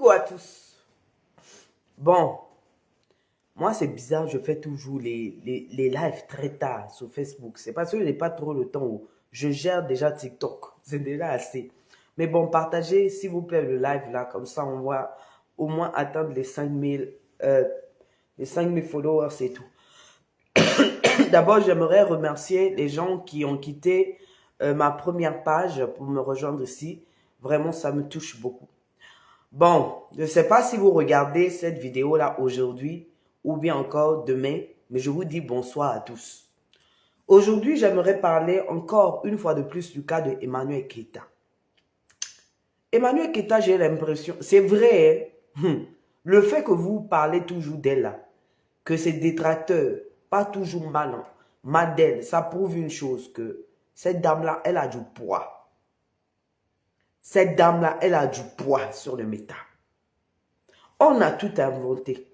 Coucou à tous. Bon, moi c'est bizarre, je fais toujours les lives très tard sur Facebook. C'est parce que je n'ai pas trop le temps. Je gère déjà TikTok. C'est déjà assez. Mais bon, partagez s'il vous plaît le live là. Comme ça, on va au moins atteindre les 5000 followers et tout. D'abord, j'aimerais remercier les gens qui ont quitté ma première page pour me rejoindre ici. Vraiment, ça me touche beaucoup. Bon, je ne sais pas si vous regardez cette vidéo-là aujourd'hui ou bien encore demain, mais je vous dis bonsoir à tous. Aujourd'hui, j'aimerais parler encore une fois de plus du cas de Emmanuel Keita. Emmanuel Keita, j'ai l'impression, c'est vrai, le fait que vous parlez toujours d'elle là, que ses détracteurs, pas toujours mal d'elle, ça prouve une chose, que cette dame-là, elle a du poids. Cette dame-là, elle a du poids sur le méta. On a tout inventé.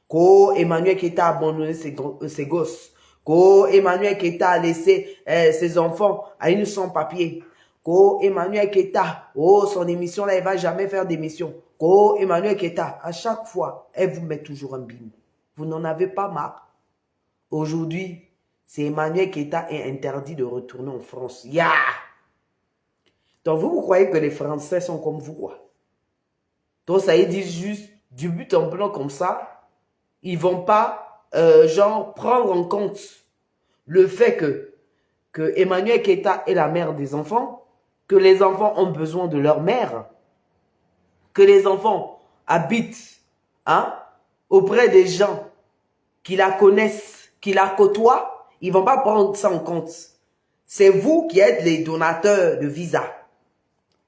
Que Emmanuel Keita a abandonné ses gosses. Que Emmanuel Keita a laissé ses enfants à une sans-papier. Que Emmanuel Keita, oh, son émission là, il ne va jamais faire d'émission. Que Emmanuel Keita, à chaque fois, elle vous met toujours un bim. Vous n'en avez pas marre. Aujourd'hui, c'est Emmanuel Keita est interdit de retourner en France. Yeah! Donc vous croyez que les Français sont comme vous, quoi? Donc ça veut dire juste du but en blanc comme ça, ils vont pas genre prendre en compte le fait que Emmanuel Keita est la mère des enfants, que les enfants ont besoin de leur mère, que les enfants habitent auprès des gens qui la connaissent, qui la côtoient. Ils vont pas prendre ça en compte. C'est vous qui êtes les donateurs de visa.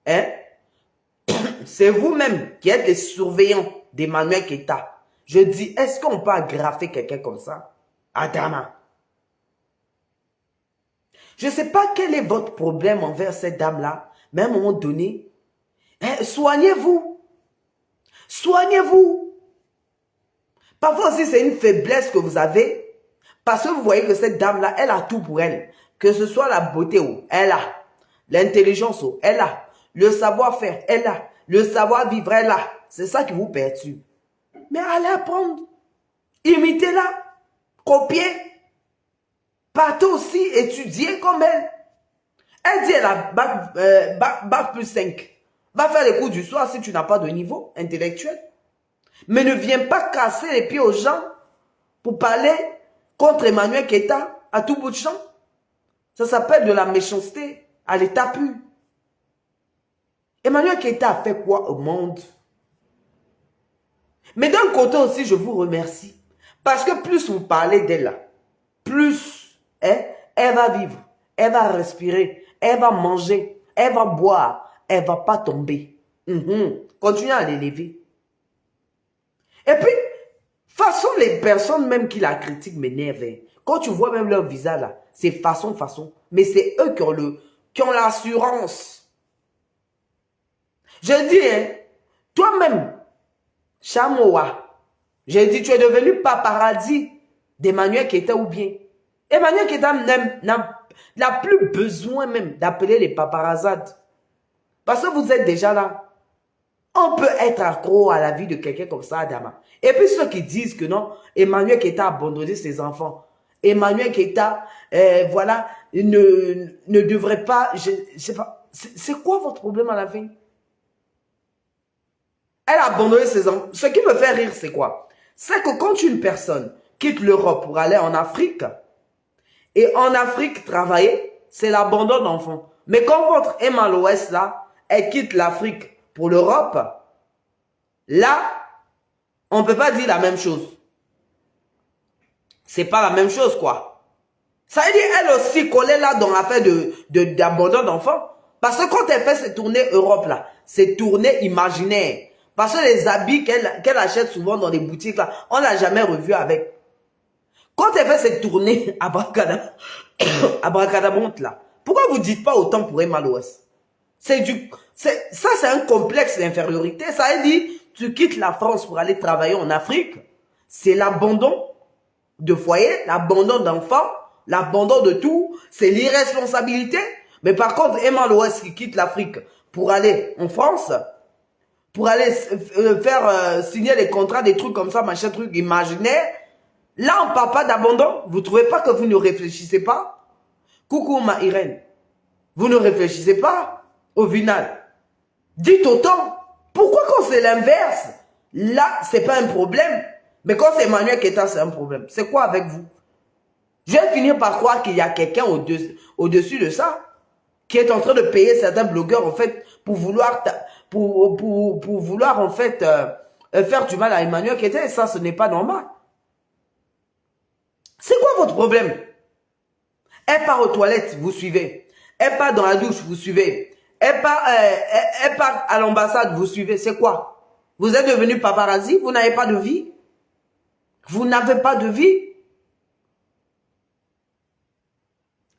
Hein? C'est vous-même qui êtes les surveillants d'Emmanuel Keita. Je dis, est-ce qu'on peut agrafer quelqu'un comme ça? Adama. Je ne sais pas quel est votre problème envers cette dame-là, mais à un moment donné, soignez-vous. Soignez-vous. Parfois aussi, c'est une faiblesse que vous avez, parce que vous voyez que cette dame-là, elle a tout pour elle. Que ce soit la beauté, elle a. L'intelligence, elle a. Le savoir-faire, elle a. Le savoir-vivre, elle a. C'est ça qui vous perturbe. Mais allez apprendre. Imitez-la. Copiez. Partez aussi étudier comme elle. Elle dit elle a bac plus 5. Va faire les cours du soir si tu n'as pas de niveau intellectuel. Mais ne viens pas casser les pieds aux gens pour parler contre Emmanuel Keita à tout bout de champ. Ça s'appelle de la méchanceté à l'état pur. Emmanuel Keita a fait quoi au monde? Mais d'un côté aussi, je vous remercie. Parce que plus vous parlez d'elle, plus elle va vivre, elle va respirer, elle va manger, elle va boire, elle ne va pas tomber. Continuez à l'élever. Et puis, façon les personnes même qui la critiquent m'énervent. Quand tu vois même leur visage là, c'est façon. Mais c'est eux qui ont l'assurance. Je dis, toi-même, Chamoua, j'ai dit, tu es devenu paparazzi d'Emmanuel Keita ou bien. Emmanuel Keita n'a plus besoin même d'appeler les paparazzades. Parce que vous êtes déjà là. On peut être accro à la vie de quelqu'un comme ça, Adama. Et puis ceux qui disent que non, Emmanuel Keita a abandonné ses enfants. Emmanuel Keita, voilà, ne devrait pas, je sais pas, c'est quoi votre problème à la fin? Elle a abandonné ses enfants. Ce qui me fait rire, c'est quoi? C'est que quand une personne quitte l'Europe pour aller en Afrique, et en Afrique travailler, c'est l'abandon d'enfants. Mais quand votre Emma l'Ouest, là, elle quitte l'Afrique pour l'Europe, là, on ne peut pas dire la même chose. C'est pas la même chose, quoi. Ça veut dire, elle aussi collée là dans l'affaire d'abandon d'enfants. Parce que quand elle fait ses tournées Europe, là, ces tournées imaginaires, parce que les habits qu'elle achète souvent dans les boutiques, là, on ne l'a jamais revu avec. Quand elle fait cette tournée à Abracadabonte, là, pourquoi vous ne dites pas autant pour Emma l'Ouest? Ça, c'est un complexe d'infériorité. Ça veut dire, tu quittes la France pour aller travailler en Afrique. C'est l'abandon de foyer, l'abandon d'enfants, l'abandon de tout. C'est l'irresponsabilité. Mais par contre, Emma l'Ouest qui quitte l'Afrique pour aller en France, pour aller faire signer les contrats, des trucs comme ça, machin, truc imaginaire. Là, on ne parle pas d'abandon. Vous ne trouvez pas que vous ne réfléchissez pas? Coucou ma Irène. Vous ne réfléchissez pas au final. Dites autant. Pourquoi quand c'est l'inverse, là, c'est pas un problème. Mais quand c'est Emmanuel Keita, c'est un problème. C'est quoi avec vous? Je vais finir par croire qu'il y a quelqu'un au-dessus de ça, qui est en train de payer certains blogueurs, en fait, pour vouloir en fait, faire du mal à Emmanuel Keita. Et ça, ce n'est pas normal. C'est quoi votre problème? Elle part aux toilettes, vous suivez. Elle part dans la douche, vous suivez. Elle part à l'ambassade, vous suivez. C'est quoi? Vous êtes devenu paparazzi? Vous n'avez pas de vie? Vous n'avez pas de vie?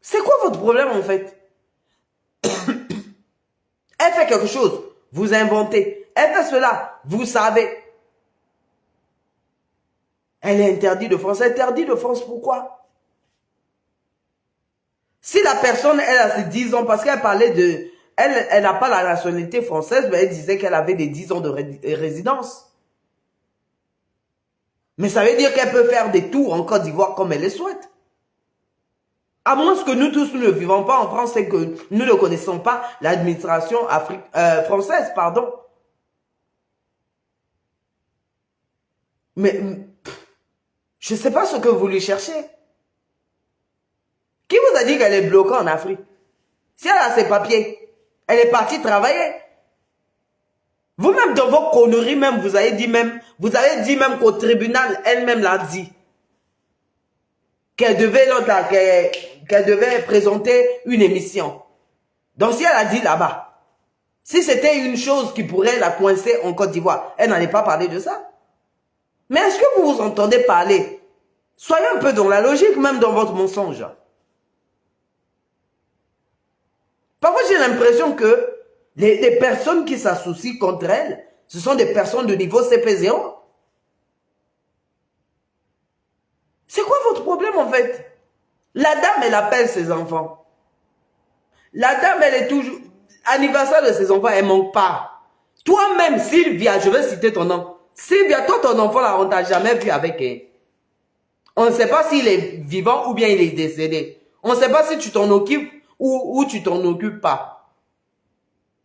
C'est quoi votre problème en fait? Elle fait quelque chose, vous inventez. Elle fait cela, vous savez. Elle est interdite de France. Interdite de France, pourquoi? Si la personne, elle a ses 10 ans, parce qu'elle parlait de... Elle n'a pas la nationalité française, mais elle disait qu'elle avait des 10 ans de résidence. Mais ça veut dire qu'elle peut faire des tours en Côte d'Ivoire comme elle le souhaite. À moins que nous tous, nous ne vivons pas en France et que nous ne connaissons pas l'administration française, pardon. Mais je ne sais pas ce que vous lui cherchez. Qui vous a dit qu'elle est bloquée en Afrique? Si elle a ses papiers, elle est partie travailler. Vous-même, dans vos conneries, même, vous avez dit même qu'au tribunal, elle-même l'a dit. Qu'elle devait présenter une émission. Donc, si elle a dit là-bas, si c'était une chose qui pourrait la coincer en Côte d'Ivoire, elle n'allait pas parler de ça. Mais est-ce que vous vous entendez parler? Soyez un peu dans la logique, même dans votre mensonge. Parfois, j'ai l'impression que les personnes qui s'associent contre elle, ce sont des personnes de niveau CP0. C'est quoi votre problème en fait? La dame, elle appelle ses enfants. La dame, elle est toujours... Anniversaire de ses enfants, elle ne manque pas. Toi-même, Sylvia, je vais citer ton nom. Sylvia, toi, ton enfant, là, on ne t'a jamais vu avec elle. On ne sait pas s'il est vivant ou bien il est décédé. On ne sait pas si tu t'en occupes ou tu t'en occupes pas.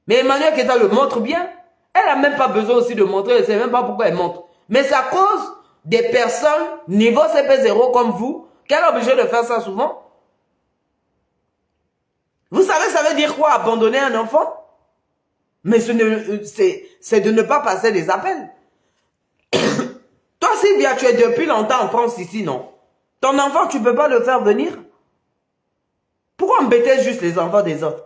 Mais Emmanuel Keita le montre bien. Elle n'a même pas besoin aussi de montrer, elle ne sait même pas pourquoi elle montre. Mais c'est à cause des personnes niveau CP0 comme vous qu'elle est obligée de faire ça souvent. Vous savez, ça veut dire quoi, abandonner un enfant? Mais c'est de ne pas passer des appels. Toi, Sylvia, tu es depuis longtemps en France ici, non? Ton enfant, tu ne peux pas le faire venir? Pourquoi embêter juste les enfants des autres?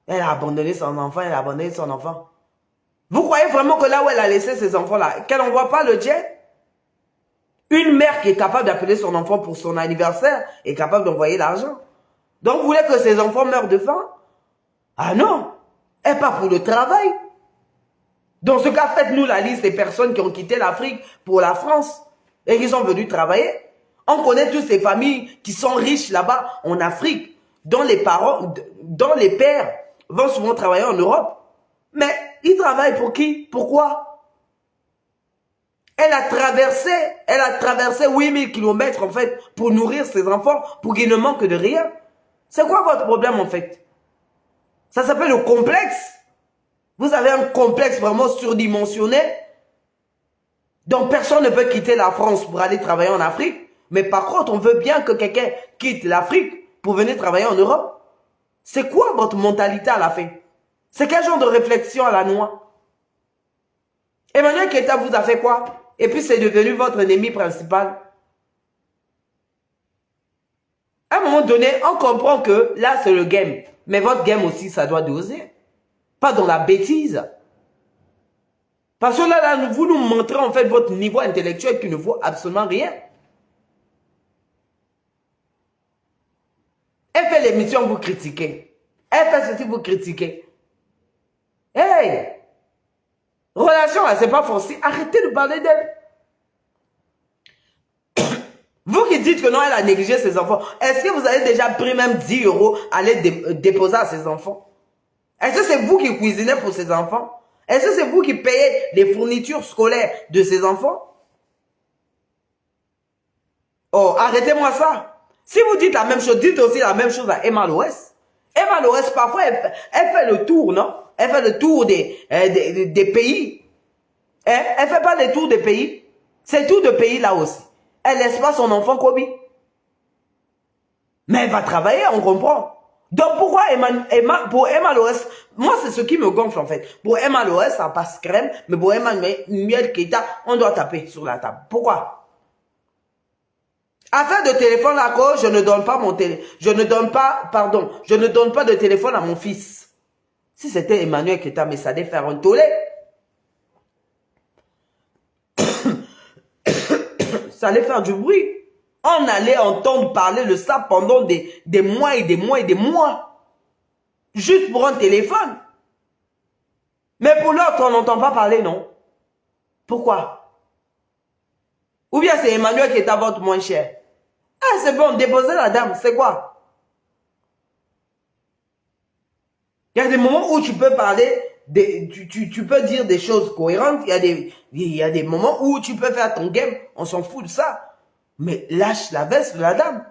Elle a abandonné son enfant, elle a abandonné son enfant. Vous croyez vraiment que là où elle a laissé ses enfants-là, qu'elle n'envoie pas le jet? Une mère qui est capable d'appeler son enfant pour son anniversaire est capable d'envoyer l'argent. Donc, vous voulez que ses enfants meurent de faim? Ah non, elle part pour le travail. Dans ce cas, faites-nous la liste des personnes qui ont quitté l'Afrique pour la France et qui sont venues travailler. On connaît toutes ces familles qui sont riches là-bas en Afrique, dont les parents, dont les pères vont souvent travailler en Europe. Mais ils travaillent pour qui? Pourquoi? Elle a traversé 8000 kilomètres en fait pour nourrir ses enfants, pour qu'ils ne manquent de rien. C'est quoi votre problème en fait? Ça s'appelle le complexe. Vous avez un complexe vraiment surdimensionné. Donc personne ne peut quitter la France pour aller travailler en Afrique. Mais par contre, on veut bien que quelqu'un quitte l'Afrique pour venir travailler en Europe. C'est quoi votre mentalité à la fin? C'est quel genre de réflexion à la noix? Emmanuel Keita vous a fait quoi? Et puis c'est devenu votre ennemi principal. À un moment donné, on comprend que là c'est le game. Mais votre game aussi, ça doit doser. Pas dans la bêtise. Parce que là, vous nous montrez en fait votre niveau intellectuel qui ne vaut absolument rien. Elle fait l'émission, vous critiquez. Elle fait ceci, vous critiquez. Hey! Relation là, c'est pas forcé. Arrêtez de parler d'elle. Vous qui dites que non, elle a négligé ses enfants, est-ce que vous avez déjà pris même 10 € à aller déposer à ses enfants? Est-ce que c'est vous qui cuisinez pour ces enfants? Est-ce que c'est vous qui payez les fournitures scolaires de ces enfants? Oh, arrêtez-moi ça. Si vous dites la même chose, dites aussi la même chose à Emma Loès. Emma Loès, parfois, elle fait le tour, non? Elle fait le tour des pays. Hein? Elle fait pas le tour des pays. C'est tout de pays là aussi. Elle laisse pas son enfant Kobe. Mais elle va travailler, on comprend. Donc pourquoi pour Emma Loès, moi c'est ce qui me gonfle en fait. Pour Emma Loès, ça passe crème, mais pour Emmanuel Keita, on doit taper sur la table. Pourquoi? Affaire de téléphone à cause, je ne donne pas je ne donne pas de téléphone à mon fils. Si c'était Emmanuel Keita, mais ça allait faire un tollé. Ça allait faire du bruit. On allait entendre parler de ça pendant des mois et des mois et des mois. Juste pour un téléphone. Mais pour l'autre, on n'entend pas parler, non? Pourquoi? Ou bien c'est Emmanuel qui est à votre moins cher. Ah, c'est bon, déposez la dame, c'est quoi? Il y a des moments où tu peux parler, tu peux dire des choses cohérentes. Il y a des moments où tu peux faire ton game, on s'en fout de ça. Mais lâche la veste de la dame.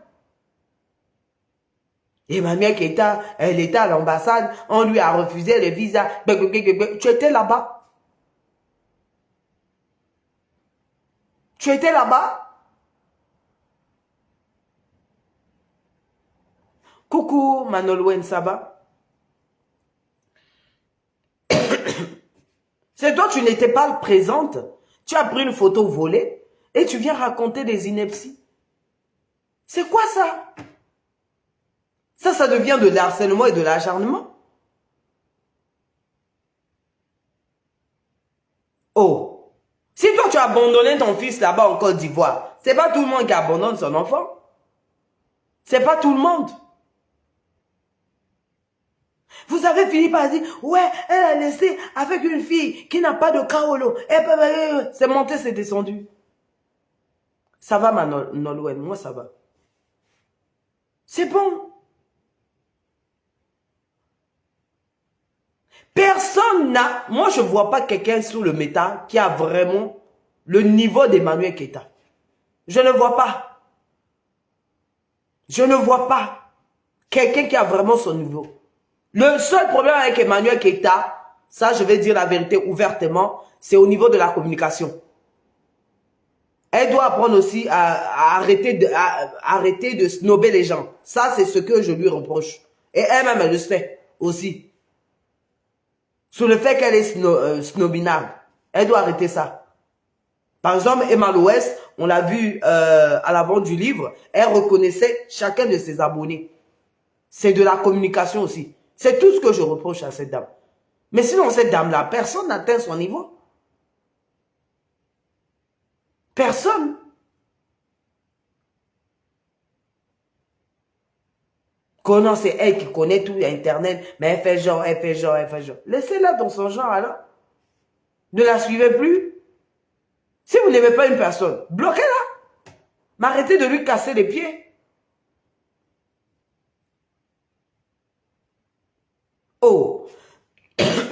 Emmanuel Keita, elle était à l'ambassade, on lui a refusé le visa. Tu étais là-bas. Tu étais là-bas. Coucou Manolwen, ça va? C'est toi, tu n'étais pas présente. Tu as pris une photo volée et tu viens raconter des inepties. C'est quoi ça? Ça devient de l'harcèlement et de l'acharnement. Oh, si toi tu as abandonné ton fils là-bas en Côte d'Ivoire, c'est pas tout le monde qui abandonne son enfant. C'est pas tout le monde. Vous avez fini par dire, ouais, elle a laissé avec une fille qui n'a pas de kaolo. C'est monté, c'est descendu. Ça va, Manolwen, moi ça va. C'est bon. Personne n'a... Moi, je ne vois pas quelqu'un sous le métal qui a vraiment le niveau d'Emmanuel Keita. Je ne vois pas. Je ne vois pas quelqu'un qui a vraiment son niveau. Le seul problème avec Emmanuel Keita, ça, je vais dire la vérité ouvertement, c'est au niveau de la communication. Elle doit apprendre aussi à arrêter de snober les gens. Ça, c'est ce que je lui reproche. Et elle-même, elle le sait aussi. Sur le fait qu'elle est snobinable. Elle doit arrêter ça. Par exemple, Emma Loès, on l'a vu à la vente du livre, elle reconnaissait chacun de ses abonnés. C'est de la communication aussi. C'est tout ce que je reproche à cette dame. Mais sinon, cette dame-là, personne n'atteint son niveau. Personne. Comment c'est elle qui connaît tout Internet, mais elle fait genre, elle fait genre, elle fait genre. Laissez-la dans son genre alors. Ne la suivez plus. Si vous n'aimez pas une personne, bloquez-la. Mais arrêtez de lui casser les pieds. Oh.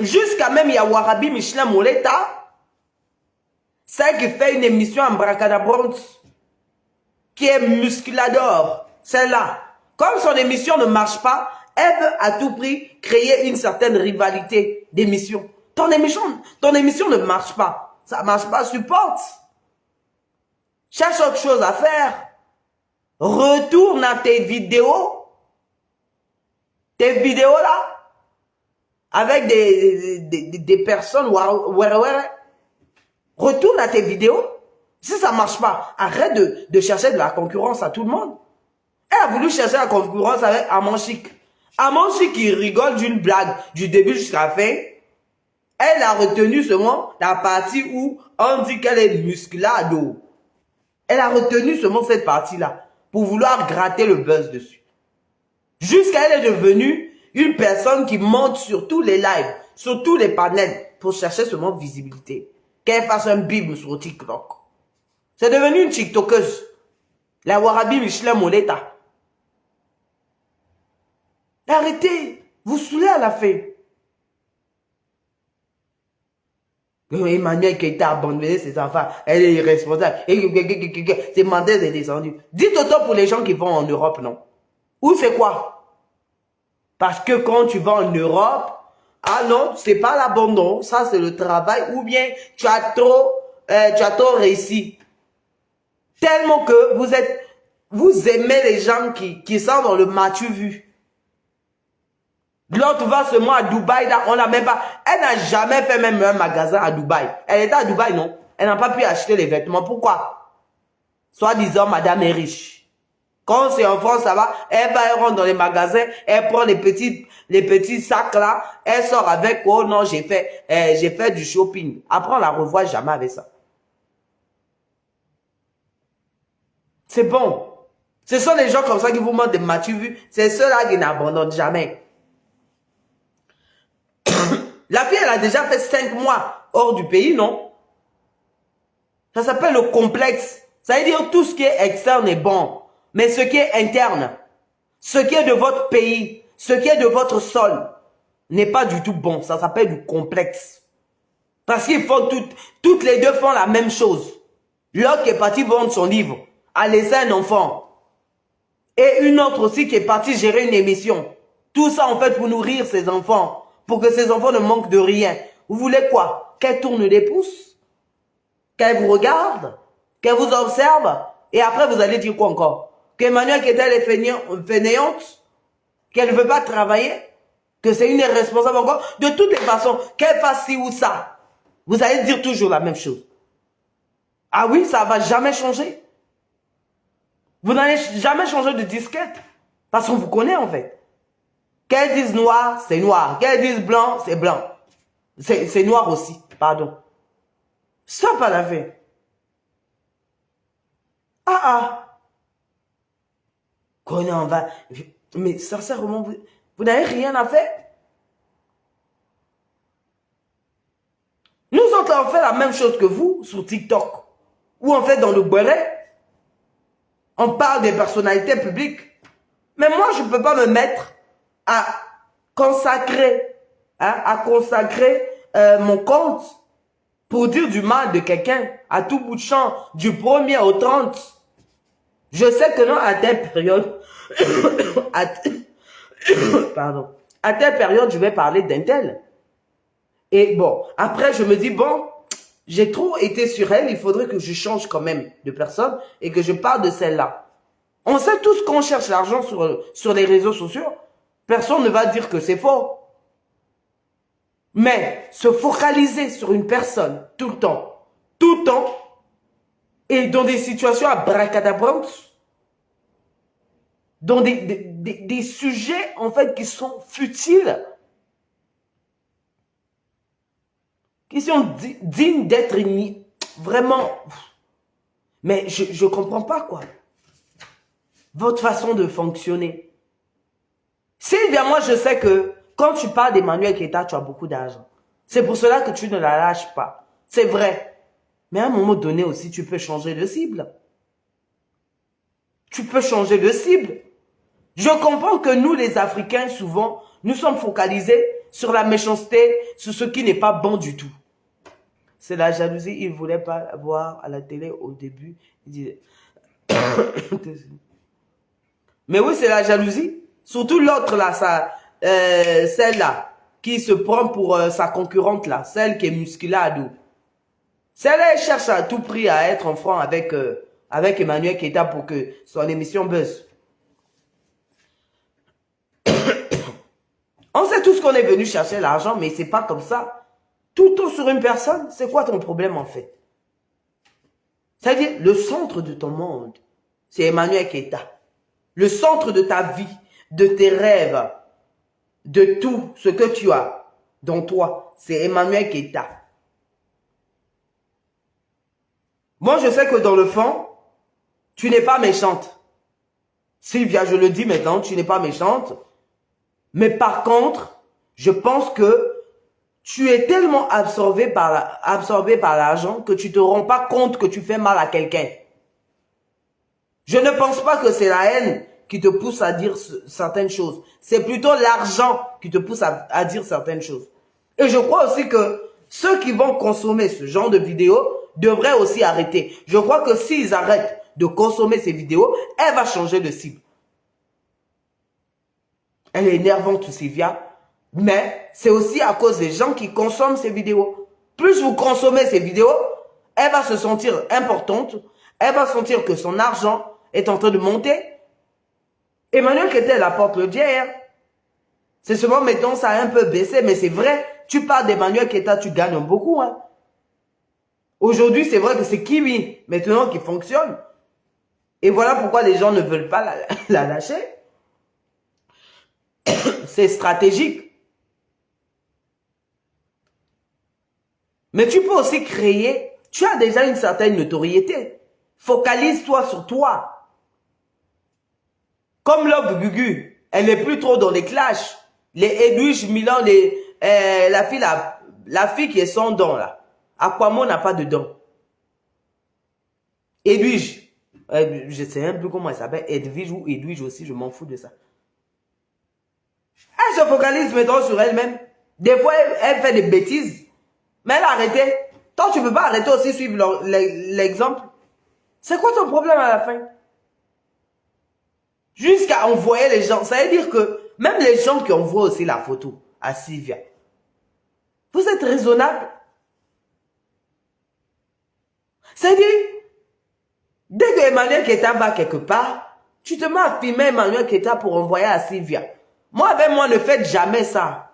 Jusqu'à même, il y a Warabi Michelin Moleta, celle qui fait une émission en Bracadabrons, qui est musculador, celle-là. Comme son émission ne marche pas, elle veut à tout prix créer une certaine rivalité d'émission. Ton émission ne marche pas. Ça ne marche pas, supporte. Cherche autre chose à faire. Retourne à tes vidéos. Tes vidéos là. Avec des personnes. Retourne à tes vidéos. Si ça ne marche pas, arrête de chercher de la concurrence à tout le monde. Elle a voulu chercher la concurrence avec Amanchik. Amanchik qui rigole d'une blague du début jusqu'à la fin. Elle a retenu seulement la partie où on dit qu'elle est musclado. Elle a retenu seulement cette partie-là pour vouloir gratter le buzz dessus. Jusqu'à elle est devenue une personne qui monte sur tous les lives, sur tous les panels pour chercher seulement visibilité. Qu'elle fasse un bim sur TikTok. C'est devenu une TikTokeuse. La Warabi Michelin Moleta. Arrêtez, vous saoulez à la fin. Emmanuel qui a abandonné ses enfants, elle est irresponsable. C'est Mendès est descendu. Dites autant pour les gens qui vont en Europe, non? Ou c'est quoi? Parce que quand tu vas en Europe, ah non, c'est pas l'abandon, ça c'est le travail, ou bien tu as trop réussi. Tellement que vous aimez les gens qui sont dans le matu vu. L'autre va seulement à Dubaï, là, on l'a même pas. Elle n'a jamais fait même un magasin à Dubaï. Elle était à Dubaï, non? Elle n'a pas pu acheter les vêtements. Pourquoi? Soit disant, madame est riche. Quand c'est en France, ça va, elle rentre dans les magasins, elle prend les petits sacs là, elle sort avec, oh non, j'ai fait du shopping. Après, on la revoit jamais avec ça. C'est bon. Ce sont les gens comme ça qui vous montrent des matu vus. C'est ceux-là qui n'abandonnent jamais. La fille, elle a déjà fait 5 mois hors du pays, non? Ça s'appelle le complexe. Ça veut dire tout ce qui est externe est bon. Mais ce qui est interne, ce qui est de votre pays, ce qui est de votre sol, n'est pas du tout bon. Ça s'appelle du complexe. Parce qu'ils font toutes les deux font la même chose. L'autre qui est parti vendre son livre, a laissé un enfant. Et une autre aussi qui est partie gérer une émission. Tout ça en fait pour nourrir ses enfants. Pour que ses enfants ne manquent de rien. Vous voulez quoi? Qu'elle tourne les pouces? Qu'elle vous regarde? Qu'elle vous observe? Et après vous allez dire quoi encore? Qu'Emmanuel Keita est fainéante? Qu'elle ne veut pas travailler? Que c'est une irresponsable encore? De toutes les façons, qu'elle fasse ci ou ça, vous allez dire toujours la même chose. Ah oui, ça ne va jamais changer. Vous n'allez jamais changer de disquette. Parce qu'on vous connaît en fait. Qu'elles disent noir, c'est noir. Qu'elles disent blanc, c'est blanc. C'est noir aussi, pardon. Stop à la fin. Ah ah. Qu'on en va. Mais sincèrement, vous n'avez rien à faire. Nous autres, on fait la même chose que vous sur TikTok. Ou en fait dans le Béret. On parle des personnalités publiques. Mais moi, je ne peux pas me mettre à consacrer, mon compte pour dire du mal de quelqu'un à tout bout de champ, du 1er au 30. Je sais que non, à telle période, pardon, à telle période, je vais parler d'un tel. Et bon, après, je me dis, bon, j'ai trop été sur elle, il faudrait que je change quand même de personne et que je parle de celle-là. On sait tous qu'on cherche l'argent sur les réseaux sociaux. Personne ne va dire que c'est faux. Mais se focaliser sur une personne tout le temps, et dans des situations abracadabrantes, dans des sujets en fait qui sont futiles, qui sont dignes d'être vraiment. Mais je ne comprends pas quoi. Votre façon de fonctionner. Sylvia, moi je sais que quand tu parles d'Emmanuel Keita, tu as beaucoup d'argent. C'est pour cela que tu ne la lâches pas. C'est vrai. Mais à un moment donné aussi, tu peux changer de cible. Tu peux changer de cible. Je comprends que nous, les Africains, souvent, nous sommes focalisés sur la méchanceté, sur ce qui n'est pas bon du tout. C'est la jalousie. Il ne voulait pas voir à la télé au début. Il disait... Mais oui, c'est la jalousie. Surtout l'autre là, celle-là, qui se prend pour sa concurrente là, celle qui est musculade. Celle-là, elle cherche à tout prix à être en franc avec Emmanuel Keita pour que son émission buzz. On sait tous qu'on est venu chercher l'argent, mais c'est pas comme ça. Tout sur une personne, c'est quoi ton problème en fait? C'est-à-dire, le centre de ton monde, c'est Emmanuel Keita. Le centre de ta vie, de tes rêves, de tout ce que tu as dans toi, c'est Emmanuel Keita. Moi, je sais que dans le fond, tu n'es pas méchante. Sylvia, je le dis maintenant, tu n'es pas méchante. Mais par contre, je pense que tu es tellement absorbé par l'argent que tu ne te rends pas compte que tu fais mal à quelqu'un. Je ne pense pas que c'est la haine qui te pousse à dire certaines choses. C'est plutôt l'argent qui te pousse à dire certaines choses. Et je crois aussi que ceux qui vont consommer ce genre de vidéos devraient aussi arrêter. Je crois que s'ils arrêtent de consommer ces vidéos, elle va changer de cible. Elle est énervante, Sylvia, mais c'est aussi à cause des gens qui consomment ces vidéos. Plus vous consommez ces vidéos, elle va se sentir importante, elle va sentir que son argent est en train de monter. Emmanuel Keita apporte le dieu. C'est seulement maintenant ça a un peu baissé, mais c'est vrai, tu parles d'Emmanuel Keita, tu gagnes beaucoup. Hein. Aujourd'hui, c'est vrai que c'est Kimi maintenant qui fonctionne. Et voilà pourquoi les gens ne veulent pas la lâcher. C'est stratégique. Mais tu peux aussi créer, tu as déjà une certaine notoriété. Focalise-toi sur toi. Comme Love Gugu, elle n'est plus trop dans les clashs. Les Edwige Milan, la fille qui est sans dents là. Aquaman n'a pas de dents. Edwige, je ne sais même plus comment elle s'appelle, Edwige ou Edwige aussi, je m'en fous de ça. Elle se focalise maintenant sur elle-même. Des fois, elle fait des bêtises. Mais elle a arrêté. Toi, tu ne peux pas arrêter aussi suivre l'exemple. C'est quoi ton problème à la fin? Jusqu'à envoyer les gens. Ça veut dire que même les gens qui envoient aussi la photo à Sylvia, vous êtes raisonnable. C'est-à-dire, dès que Emmanuel Keita va quelque part, tu te mets à filmer Emmanuel Keita pour envoyer à Sylvia. Moi, avec moi, ne faites jamais ça.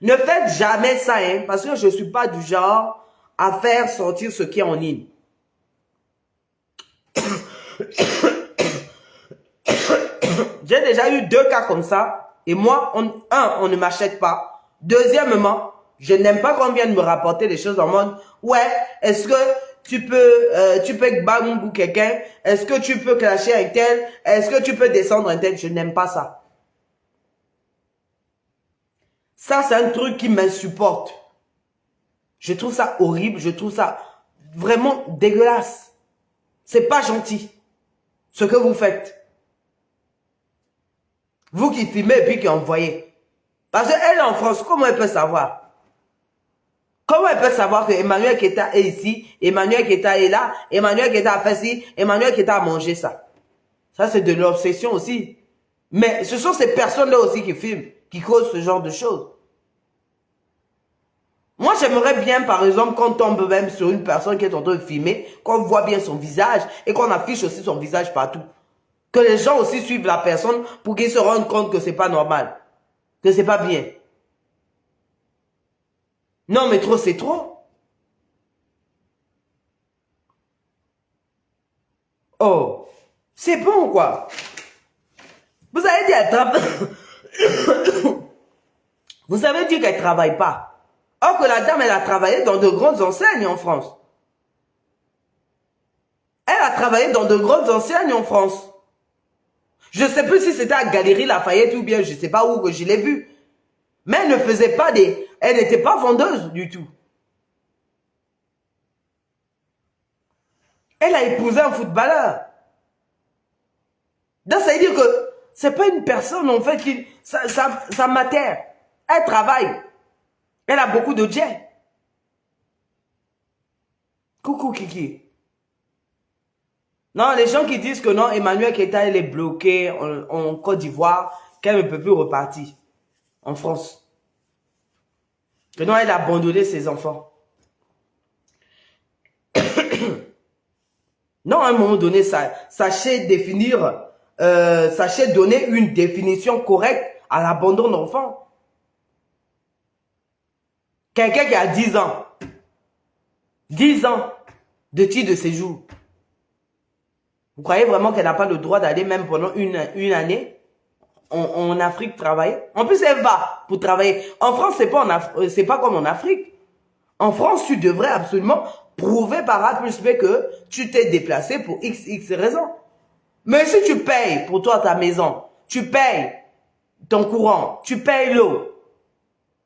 Ne faites jamais ça, hein, parce que je ne suis pas du genre à faire sortir ce qui est en ligne. J'ai déjà eu 2 cas comme ça. Et moi, on ne m'achète pas. Deuxièmement, je n'aime pas qu'on vienne me rapporter des choses en mode, ouais, est-ce que tu peux bambou quelqu'un? Est-ce que tu peux clasher un tel? Est-ce que tu peux descendre un tel? Je n'aime pas ça. Ça, c'est un truc qui m'insupporte. Je trouve ça horrible. Je trouve ça vraiment dégueulasse. C'est pas gentil. Ce que vous faites. Vous qui filmez et puis qui envoyez. Parce qu'elle est en France, comment elle peut savoir? Comment elle peut savoir que Emmanuel Keita est ici, Emmanuel Keita est là, Emmanuel Keita a fait ci, Emmanuel Keita a mangé ça? Ça, c'est de l'obsession aussi. Mais ce sont ces personnes-là aussi qui filment, qui causent ce genre de choses. Moi, j'aimerais bien, par exemple, qu'on tombe même sur une personne qui est en train de filmer, qu'on voit bien son visage et qu'on affiche aussi son visage partout. Que les gens aussi suivent la personne pour qu'ils se rendent compte que c'est pas normal. Que c'est pas bien. Non, mais trop, c'est trop. Oh, c'est bon, quoi. Vous avez dit qu'elle travaille. Vous avez dit qu'elle ne travaille pas. Or que la dame, elle a travaillé dans de grandes enseignes en France. Elle a travaillé dans de grandes enseignes en France. Je ne sais plus si c'était à Galerie Lafayette ou bien je ne sais pas où que je l'ai vue. Mais elle ne faisait pas des... Elle n'était pas vendeuse du tout. Elle a épousé un footballeur. Donc ça veut dire que c'est pas une personne en fait qui... Ça m'atterre. Elle travaille. Elle a beaucoup de jet. Coucou Kiki. Non, les gens qui disent que non, Emmanuel Keita, elle est bloquée en Côte d'Ivoire, qu'elle ne peut plus repartir en France. Que non, elle a abandonné ses enfants. Non, à un moment donné, sachez donner une définition correcte à l'abandon d'enfants. Quelqu'un qui a 10 ans, 10 ans de titre de séjour. Vous croyez vraiment qu'elle n'a pas le droit d'aller même pendant une année en Afrique travailler? En plus, elle va pour travailler. En France, c'est pas comme en Afrique. En France, tu devrais absolument prouver par A plus B que tu t'es déplacé pour XX raisons. Mais si tu payes pour toi ta maison, tu payes ton courant, tu payes l'eau,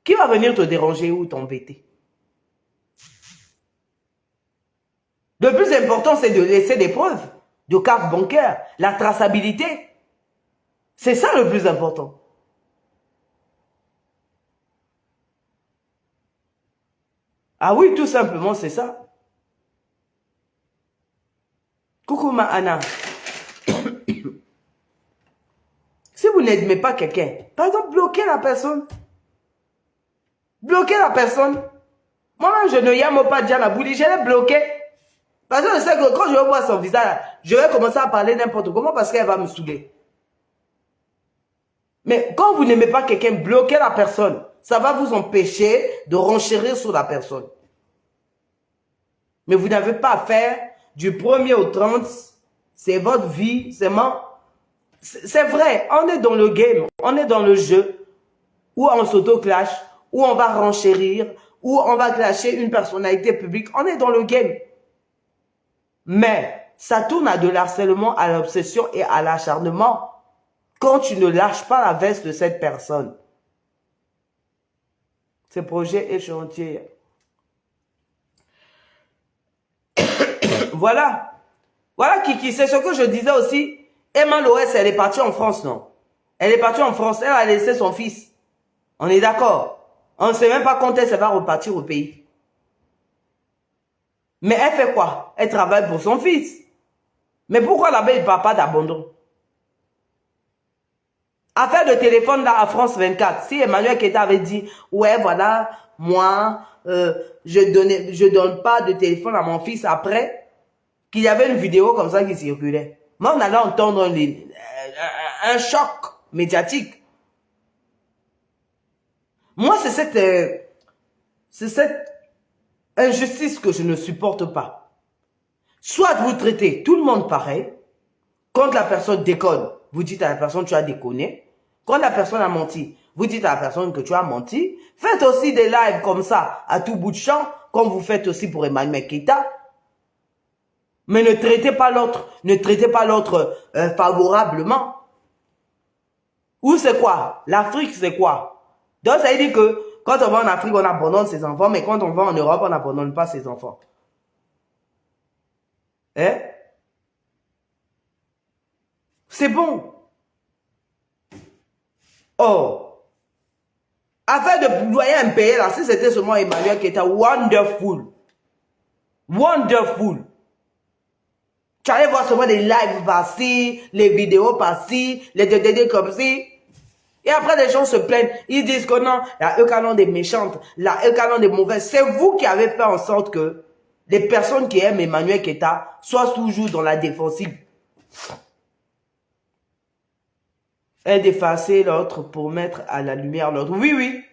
qui va venir te déranger ou t'embêter? Le plus important, c'est de laisser des preuves de carte bancaire, la traçabilité. C'est ça le plus important. Ah oui, tout simplement, c'est ça. Coucou ma Anna. Si vous n'aimez pas quelqu'un, par exemple, bloquez la personne. Bloquez la personne. Moi-même, je ne yame pas Diana Bouli, je l'ai bloqué. Parce que je sais que quand je vais voir son visage, je vais commencer à parler n'importe comment parce qu'elle va me saouler. Mais quand vous n'aimez pas quelqu'un, bloquez la personne. Ça va vous empêcher de renchérir sur la personne. Mais vous n'avez pas à faire du 1er au 30. C'est votre vie. C'est vrai, on est dans le game. On est dans le jeu où on s'auto-clash, où on va renchérir, où on va clasher une personnalité publique. On est dans le game. Mais ça tourne à de l'harcèlement, à l'obsession et à l'acharnement quand tu ne lâches pas la veste de cette personne. Ce projet est chantier. Voilà. Voilà Kiki, c'est ce que je disais aussi. Emma Loès, elle est partie en France, non? Elle est partie en France, elle a laissé son fils. On est d'accord. On ne sait même pas quand elle va repartir au pays. Mais elle fait quoi? Elle travaille pour son fils. Mais pourquoi là-bas, il ne parle pas d'abandon? Affaire de téléphone là à France 24. Si Emmanuel Keita avait dit, ouais, voilà, moi, je donne pas de téléphone à mon fils après, qu'il y avait une vidéo comme ça qui circulait. Moi, on allait entendre un choc médiatique. Moi, c'est cette injustice que je ne supporte pas. Soit vous traitez tout le monde pareil, quand la personne déconne, vous dites à la personne tu as déconné. Quand la personne a menti, vous dites à la personne que tu as menti. Faites aussi des lives comme ça, à tout bout de champ, comme vous faites aussi pour Emmanuel Keita. Mais ne traitez pas l'autre favorablement. Ou c'est quoi? L'Afrique, c'est quoi? Donc ça veut dire que quand on va en Afrique, on abandonne ses enfants, mais quand on va en Europe, on n'abandonne pas ses enfants. Hein? C'est bon. Oh. Affaire de loyer impayé, là, si c'était seulement Emmanuel qui était wonderful. Wonderful. Tu allais voir seulement des lives par-ci, les vidéos par-ci, les DDD comme ci. Et après, les gens se plaignent. Ils disent que non, la Eucanon des méchantes, la Eucanon des mauvaises. C'est vous qui avez fait en sorte que les personnes qui aiment Emmanuel Keita soient toujours dans la défensive. Un d'effacer l'autre pour mettre à la lumière l'autre. Oui, oui.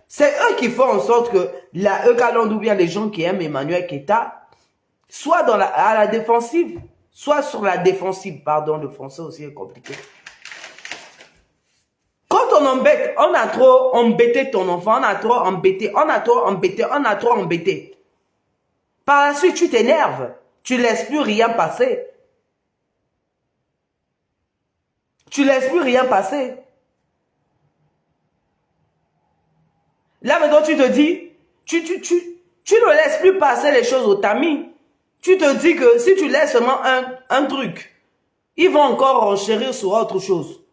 C'est eux qui font en sorte que la Eucanon ou bien les gens qui aiment Emmanuel Keita soient à la défensive. Soit sur la défensive. Pardon, le français aussi est compliqué. Quand on embête, on a trop embêté ton enfant, on a trop embêté. Par la suite, tu t'énerves. Tu ne laisses plus rien passer. Là, maintenant, tu te dis, tu ne laisses plus passer les choses au tamis. Tu te dis que si tu laisses seulement un truc, ils vont encore renchérir sur autre chose.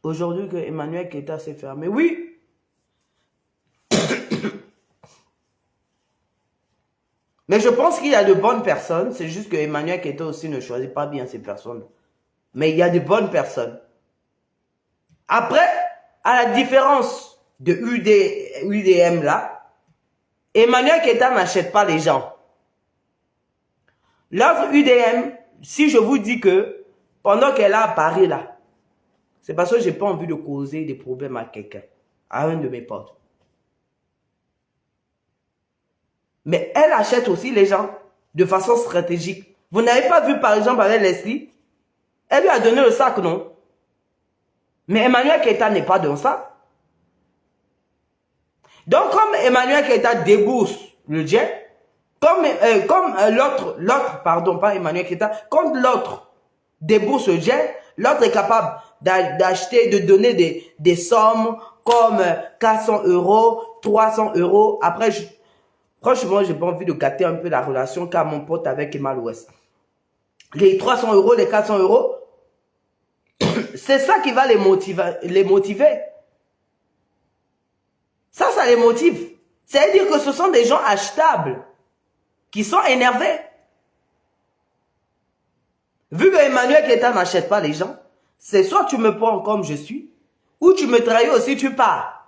Aujourd'hui que Emmanuel Keita s'est fermé, oui. Mais je pense qu'il y a de bonnes personnes. C'est juste que Emmanuel Keita aussi ne choisit pas bien ces personnes. Mais il y a de bonnes personnes. Après, à la différence de UDM là, Emmanuel Keita n'achète pas les gens. L'autre UDM, si je vous dis que pendant qu'elle est à Paris là, c'est parce que je n'ai pas envie de causer des problèmes à quelqu'un, à un de mes potes. Mais elle achète aussi les gens de façon stratégique. Vous n'avez pas vu par exemple avec Leslie? Elle lui a donné le sac, non? Mais Emmanuel Keita n'est pas dans ça. Donc comme Emmanuel Keita débourse le jet, comme l'autre, pas Emmanuel Keita, quand l'autre débourse le jet, l'autre est capable d'acheter, de donner des sommes comme 400 €, 300 €. Après, franchement, j'ai pas envie de gâter un peu la relation qu'a mon pote avec Emma Loès. Les 300 €, les 400 €, c'est ça qui va les motiver. Ça les motive. C'est-à-dire que ce sont des gens achetables qui sont énervés. Vu que Emmanuel Keita n'achète pas les gens, c'est soit tu me prends comme je suis, ou tu me trahis aussi, tu pars.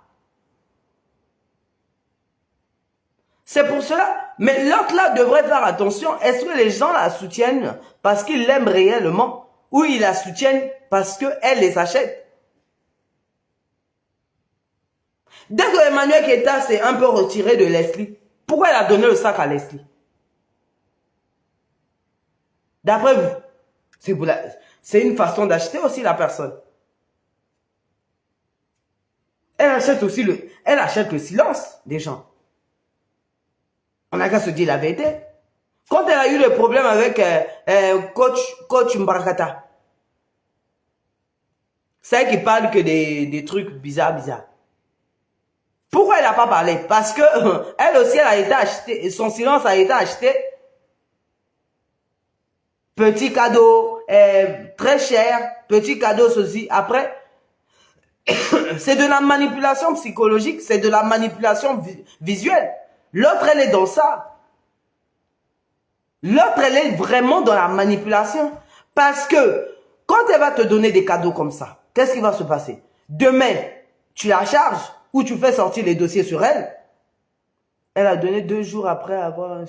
C'est pour cela, mais l'autre là devrait faire attention. Est-ce que les gens la soutiennent parce qu'ils l'aiment réellement, ou ils la soutiennent parce qu'elle les achète? Dès que Emmanuel Keita s'est un peu retiré de Leslie, pourquoi elle a donné le sac à Leslie? D'après vous, c'est une façon d'acheter aussi la personne. Elle achète aussi elle achète le silence des gens. On n'a qu'à se dire la vérité. Quand elle a eu le problème avec coach Mbarakata, c'est elle qui parle que des trucs bizarres. Pourquoi elle n'a pas parlé? Parce que elle aussi, elle a été achetée, son silence a été acheté. Petit cadeau, très cher, petit cadeau ceci. Après, c'est de la manipulation psychologique, c'est de la manipulation visuelle. L'autre, elle est dans ça. L'autre, elle est vraiment dans la manipulation. Parce que quand elle va te donner des cadeaux comme ça, qu'est-ce qui va se passer? Demain, tu la charges ou tu fais sortir les dossiers sur elle. Elle a donné 2 jours après avoir...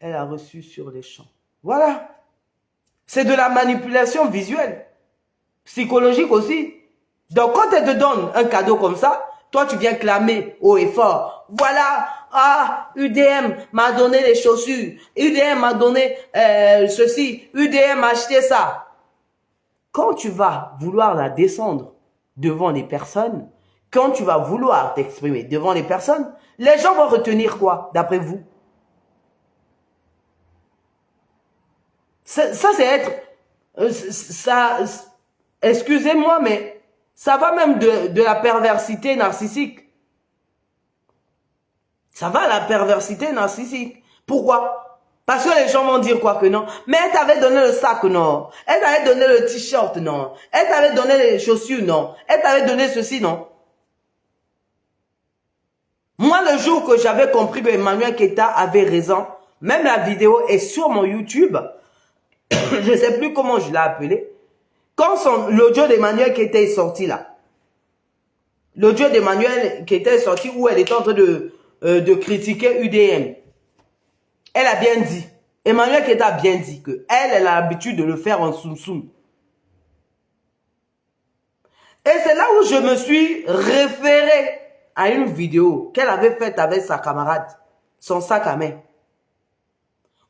Elle a reçu sur les champs. Voilà. C'est de la manipulation visuelle. Psychologique aussi. Donc, quand elle te donne un cadeau comme ça, toi, tu viens clamer haut et fort. Voilà, UDM m'a donné les chaussures. UDM m'a donné ceci. UDM m'a acheté ça. Quand tu vas vouloir la descendre devant les personnes, quand tu vas vouloir t'exprimer devant les personnes, les gens vont retenir quoi, d'après vous? Ça, c'est être... excusez-moi, mais ça va même de la perversité narcissique. Ça va la perversité narcissique. Pourquoi? Parce que les gens vont dire quoi que non. Mais elle t'avait donné le sac, non. Elle t'avait donné le t-shirt, non. Elle t'avait donné les chaussures, non. Elle t'avait donné ceci, non. Moi, le jour que j'avais compris que Emmanuel Keita avait raison, même la vidéo est sur mon YouTube. Je ne sais plus comment je l'ai appelé. Quand l'audio d'Emmanuel Keita est sorti là, l'audio d'Emmanuel Keita est sorti où elle était en train de critiquer UDM. Elle a bien dit, Emmanuel Keita a bien dit que elle a l'habitude de le faire en soum-soum. Et c'est là où je me suis référé à une vidéo qu'elle avait faite avec sa camarade, son sac à main,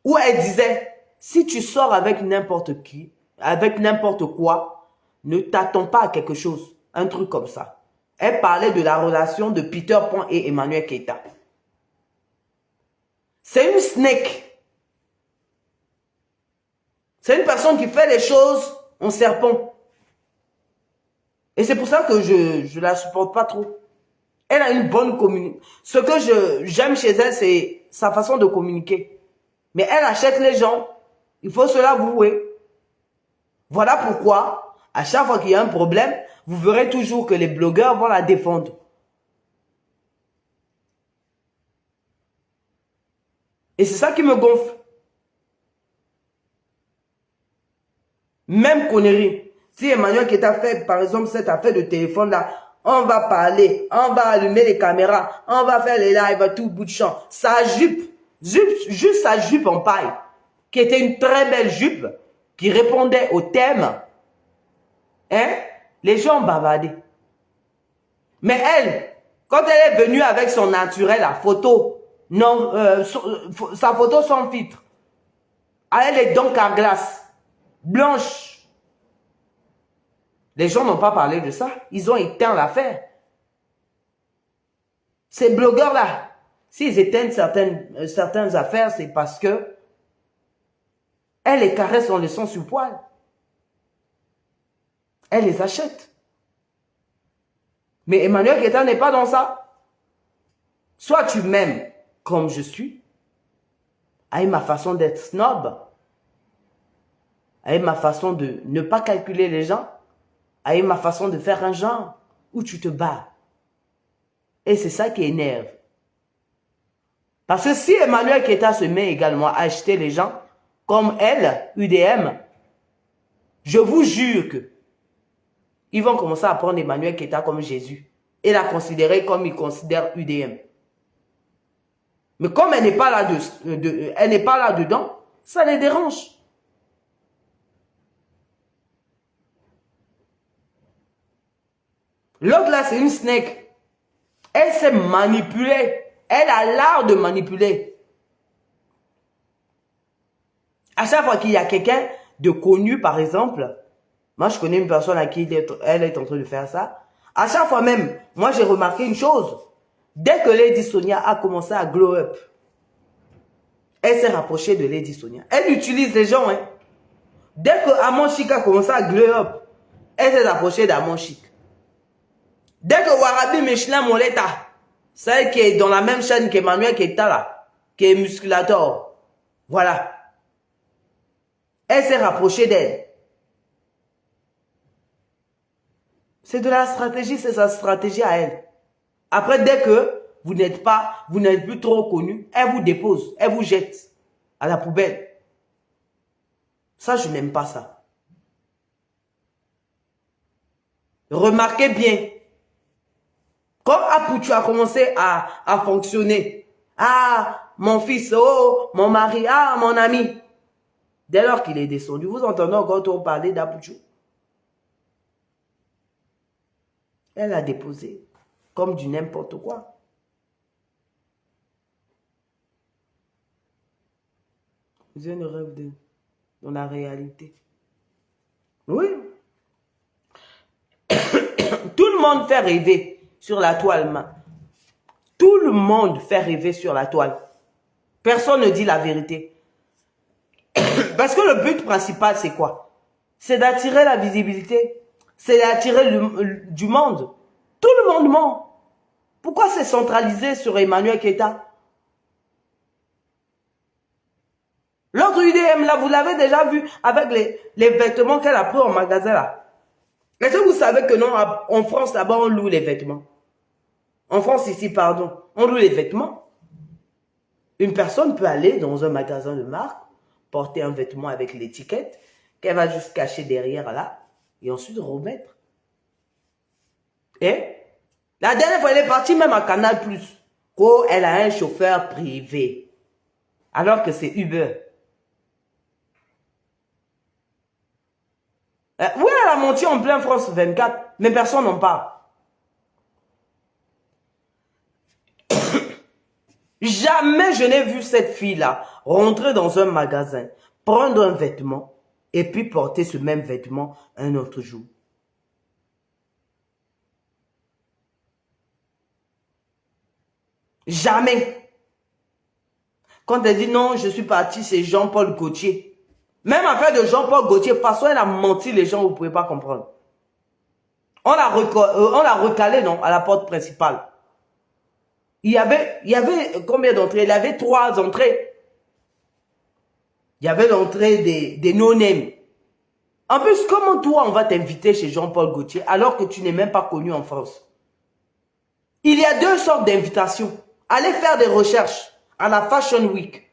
où elle disait, si tu sors avec n'importe qui, avec n'importe quoi, ne t'attends pas à quelque chose, un truc comme ça. Elle parlait de la relation de Peter Pan et Emmanuel Keita. C'est une snake. C'est une personne qui fait les choses en serpent. Et c'est pour ça que je la supporte pas trop. Elle a une bonne communication. Ce que j'aime chez elle, c'est sa façon de communiquer. Mais elle achète les gens. Il faut se l'avouer. Voilà pourquoi, à chaque fois qu'il y a un problème, vous verrez toujours que les blogueurs vont la défendre. Et c'est ça qui me gonfle. Même connerie. Si Emmanuel qui t'a fait, par exemple, cette affaire de téléphone là, on va parler, on va allumer les caméras, on va faire les lives à tout bout de champ. Sa jupe, juste sa jupe en paille, qui était une très belle jupe, qui répondait au thème, hein, les gens ont bavardé. Mais elle, quand elle est venue avec son naturel, la photo, non, sa photo sans filtre, elle est donc à glace, blanche. Les gens n'ont pas parlé de ça. Ils ont éteint l'affaire. Ces blogueurs-là, s'ils éteignent certaines affaires, c'est parce que elles les caressent en laissant sur poil. Elles les achètent. Mais Emmanuel Keita n'est pas dans ça. Soit tu m'aimes comme je suis, avec ma façon d'être snob, avec ma façon de ne pas calculer les gens, avec ma façon de faire un genre où tu te bats. Et c'est ça qui énerve. Parce que si Emmanuel Keita se met également à acheter les gens, comme elle, UDM, je vous jure que ils vont commencer à prendre Emmanuel Keita comme Jésus et la considérer comme ils considèrent UDM. Mais comme elle n'est pas là, elle n'est pas là-dedans, ça les dérange. L'autre là, c'est une snake. Elle sait manipuler. Elle a l'art de manipuler. À chaque fois qu'il y a quelqu'un de connu, par exemple, moi je connais une personne à qui elle est en train de faire ça. À chaque fois même, moi j'ai remarqué une chose. Dès que Lady Sonia a commencé à glow up, elle s'est rapprochée de Lady Sonia. Elle utilise les gens. Hein. Dès que Amon Chic a commencé à glow up, elle s'est rapprochée d'Amon Chic. Dès que Warabi Michelin Moleta, celle qui est dans la même chaîne qu'Emmanuel Keita là, qui est musculator, voilà. Elle s'est rapprochée d'elle. C'est de la stratégie, c'est sa stratégie à elle. Après, dès que vous n'êtes plus trop connu, elle vous dépose, elle vous jette à la poubelle. Ça, je n'aime pas ça. Remarquez bien. Comme Apoutu a commencé à fonctionner. Ah, mon fils, oh, mon mari, ah, mon ami. Dès lors qu'il est descendu, vous entendez encore parler d'Apoutu? Elle a déposé comme du n'importe quoi. Je ne rêve dans la réalité. Oui. Tout le monde fait rêver sur la toile. Tout le monde fait rêver sur la toile. Personne ne dit la vérité. Parce que le but principal, c'est quoi? C'est d'attirer la visibilité. C'est d'attirer du monde. Tout le monde ment. Pourquoi c'est centralisé sur Emmanuel Keita? L'autre UDM, là, vous l'avez déjà vu avec les vêtements qu'elle a pris en magasin, là. Est-ce que vous savez que non, en France, là-bas, on loue les vêtements? En France, ici, pardon, on loue les vêtements. Une personne peut aller dans un magasin de marque, porter un vêtement avec l'étiquette, qu'elle va juste cacher derrière, là, et ensuite remettre. Et la dernière fois, elle est partie même à Canal+. Elle a un chauffeur privé. Alors que c'est Uber. Oui, elle a menti en plein France 24, mais personne n'en parle. Jamais je n'ai vu cette fille-là rentrer dans un magasin, prendre un vêtement et puis porter ce même vêtement un autre jour. Jamais. Quand elle dit non, je suis partie, c'est Jean-Paul Gaultier. Même affaire de Jean-Paul Gaultier, de toute façon, elle a menti les gens, vous ne pouvez pas comprendre. On l'a recalé, non, à la porte principale. Il y avait combien d'entrées? Il y avait 3 entrées. Il y avait l'entrée des no-name. En plus, comment toi, on va t'inviter chez Jean-Paul Gaultier alors que tu n'es même pas connu en France? Il y a 2 sortes d'invitations. Allez faire des recherches à la Fashion Week.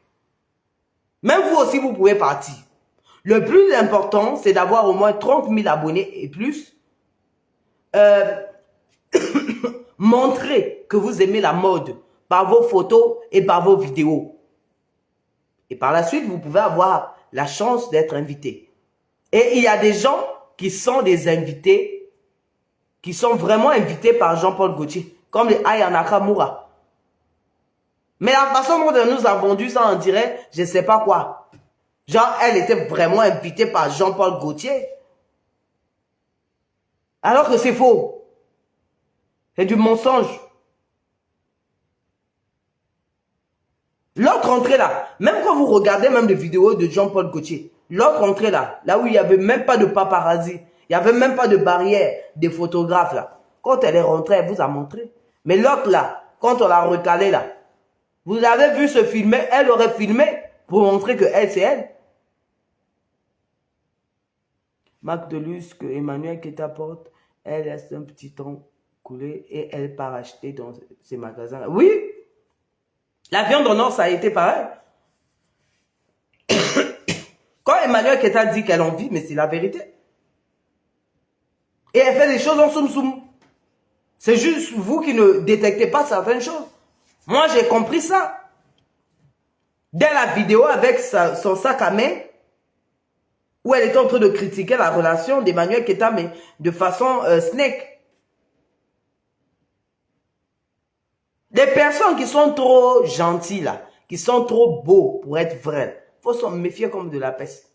Même vous aussi, vous pouvez partir. Le plus important, c'est d'avoir au moins 30 000 abonnés et plus. Montrez que vous aimez la mode par vos photos et par vos vidéos. Et par la suite, vous pouvez avoir la chance d'être invité. Et il y a des gens qui sont des invités, qui sont vraiment invités par Jean-Paul Gaultier, comme les Aya Nakamura. Mais la façon dont elle nous a vendu ça, on dirait, je ne sais pas quoi. Genre, elle était vraiment invitée par Jean-Paul Gaultier. Alors que c'est faux. C'est du mensonge. L'autre entrée là, même quand vous regardez même des vidéos de Jean-Paul Gaultier, l'autre entrée là où il n'y avait même pas de paparazzi, il n'y avait même pas de barrière des photographes là. Quand elle est rentrée, elle vous a montré. Mais l'autre là, quand on l'a recalé là, vous avez vu se filmer, elle aurait filmé pour montrer que elle, c'est elle. Marc Delus, que Emmanuel Keita porte, elle laisse un petit temps. couler et elle part acheter dans ces magasins-là. Oui, la viande en or, ça a été pareil. Quand Emmanuel Keta dit qu'elle en vit, mais c'est la vérité. Et elle fait des choses en soum-soum. C'est juste vous qui ne détectez pas certaines choses. Moi, j'ai compris ça. Dès la vidéo avec son sac à main, où elle était en train de critiquer la relation d'Emmanuel Keta, mais de façon snake. Les personnes qui sont trop gentilles, là, qui sont trop beaux pour être vraies, il faut s'en méfier comme de la peste.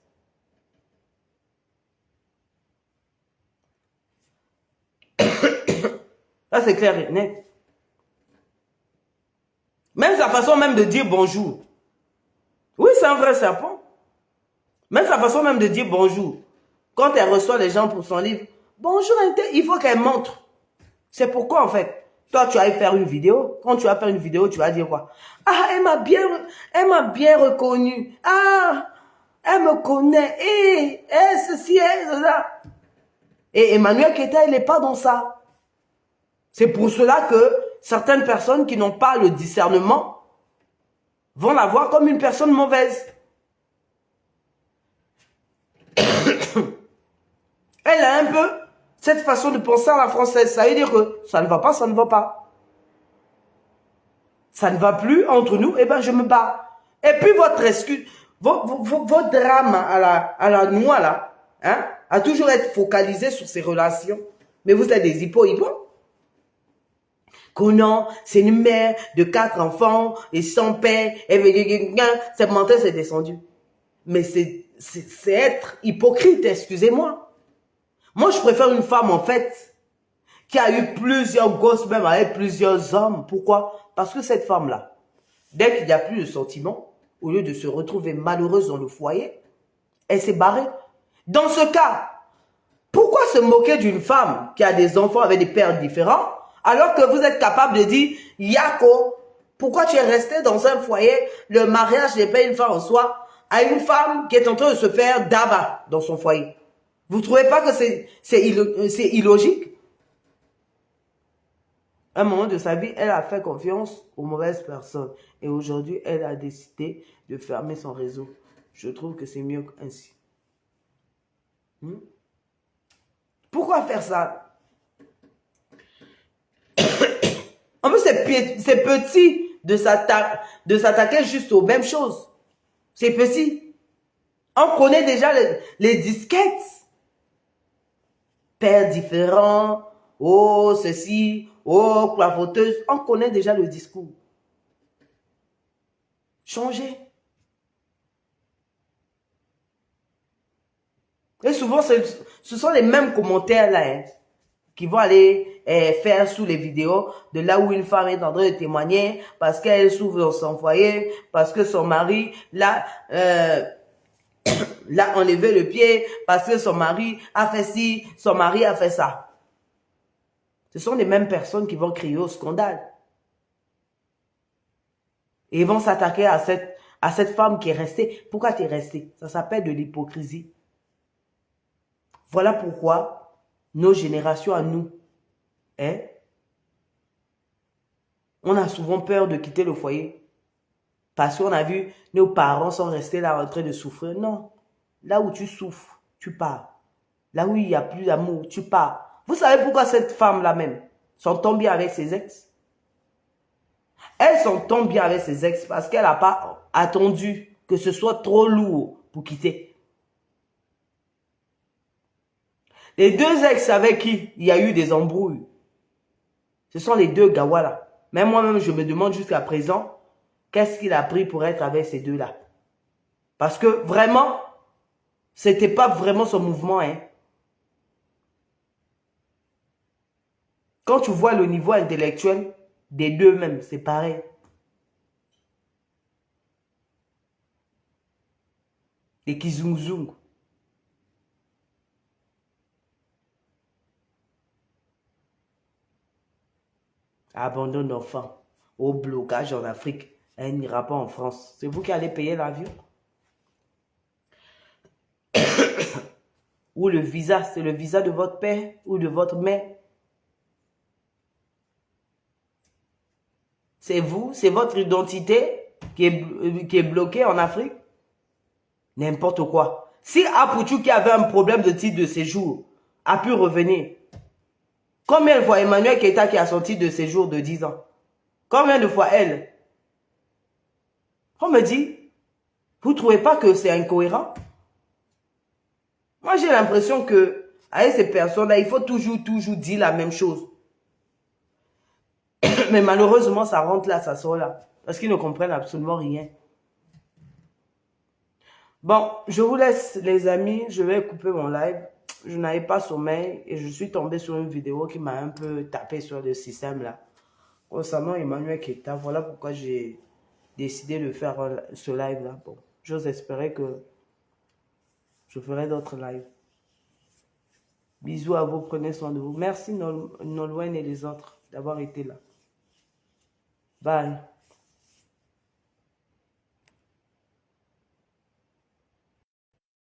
Ça, c'est clair et net. Même sa façon même de dire bonjour. Oui, c'est un vrai serpent. Même sa façon même de dire bonjour. Quand elle reçoit les gens pour son livre, bonjour, il faut qu'elle montre. C'est pourquoi, en fait, toi, tu vas faire une vidéo. Quand tu vas faire une vidéo, tu vas dire quoi? Ah, elle m'a bien reconnu. Ah, elle me connaît. Et ceci, cela. Et Emmanuel Keta, il n'est pas dans ça. C'est pour cela que certaines personnes qui n'ont pas le discernement vont la voir comme une personne mauvaise. Elle a un peu cette façon de penser à la française. Ça veut dire que ça ne va pas, ça ne va pas. Ça ne va plus entre nous, eh bien je me bats. Et puis votre excuse, votre drame à la noix là, hein, a toujours été focalisé sur ces relations. Mais vous êtes des hypo. Que non, c'est une mère de 4 enfants et sans père, et cette menteur s'est descendu. Mais c'est être hypocrite, excusez-moi. Moi, je préfère une femme, en fait, qui a eu plusieurs gosses, même avec plusieurs hommes. Pourquoi? Parce que cette femme-là, dès qu'il n'y a plus de sentiments, au lieu de se retrouver malheureuse dans le foyer, elle s'est barrée. Dans ce cas, pourquoi se moquer d'une femme qui a des enfants avec des pères différents, alors que vous êtes capable de dire, Yako, pourquoi tu es resté dans un foyer, le mariage n'est pas une fin en soi, à une femme qui est en train de se faire d'aba dans son foyer? Vous ne trouvez pas que c'est illogique? À un moment de sa vie, elle a fait confiance aux mauvaises personnes. Et aujourd'hui, elle a décidé de fermer son réseau. Je trouve que c'est mieux ainsi. Pourquoi faire ça? En plus, c'est petit de s'attaquer juste aux mêmes choses. C'est petit. On connaît déjà les disquettes. Pères différents, oh ceci, oh clavoteuse. On connaît déjà le discours. Changez. Et souvent, ce sont les mêmes commentaires là, hein, qui vont aller faire sous les vidéos de là où une femme est en train de témoigner parce qu'elle souffre dans son foyer, parce que son mari l'a enlevé le pied, parce que son mari a fait ci, son mari a fait ça. Ce sont les mêmes personnes qui vont crier au scandale. Et ils vont s'attaquer à cette femme qui est restée. Pourquoi tu es restée? Ça s'appelle de l'hypocrisie. Voilà pourquoi nos générations à nous, hein, on a souvent peur de quitter le foyer. Parce qu'on a vu nos parents sont restés là en train de souffrir. Non. Là où tu souffres, tu pars. Là où il n'y a plus d'amour, tu pars. Vous savez pourquoi cette femme-là même s'entend bien avec ses ex? Elle s'entend bien avec ses ex parce qu'elle n'a pas attendu que ce soit trop lourd pour quitter. Les deux ex avec qui il y a eu des embrouilles, ce sont les deux Gawala. Même moi-même, je me demande jusqu'à présent, qu'est-ce qu'il a pris pour être avec ces deux-là? Parce que vraiment, c'était pas vraiment son mouvement, hein. Quand tu vois le niveau intellectuel des deux mêmes, c'est pareil. Les kizungzung. Abandon d'enfants au blocage en Afrique. Elle n'ira pas en France. C'est vous qui allez payer l'avion? Ou le visa, c'est le visa de votre père ou de votre mère? C'est vous, c'est votre identité qui est bloquée en Afrique. N'importe quoi. Si Apouchou qui avait un problème de titre de séjour a pu revenir, combien de fois Emmanuel Keita qui a son titre de séjour de 10 ans? Combien de fois elle? On me dit, vous ne trouvez pas que c'est incohérent? Moi, j'ai l'impression que avec ces personnes-là, il faut toujours dire la même chose. Mais malheureusement, ça rentre là, ça sort là. Parce qu'ils ne comprennent absolument rien. Bon, je vous laisse les amis. Je vais couper mon live. Je n'avais pas sommeil et je suis tombé sur une vidéo qui m'a un peu tapé sur le système là. Concernant Emmanuel Keita, voilà pourquoi j'ai décidé de faire ce live là. Bon, j'ose espérer que je ferai d'autres lives. Bisous à vous, prenez soin de vous. Merci Nolwenn et les autres d'avoir été là. Bye.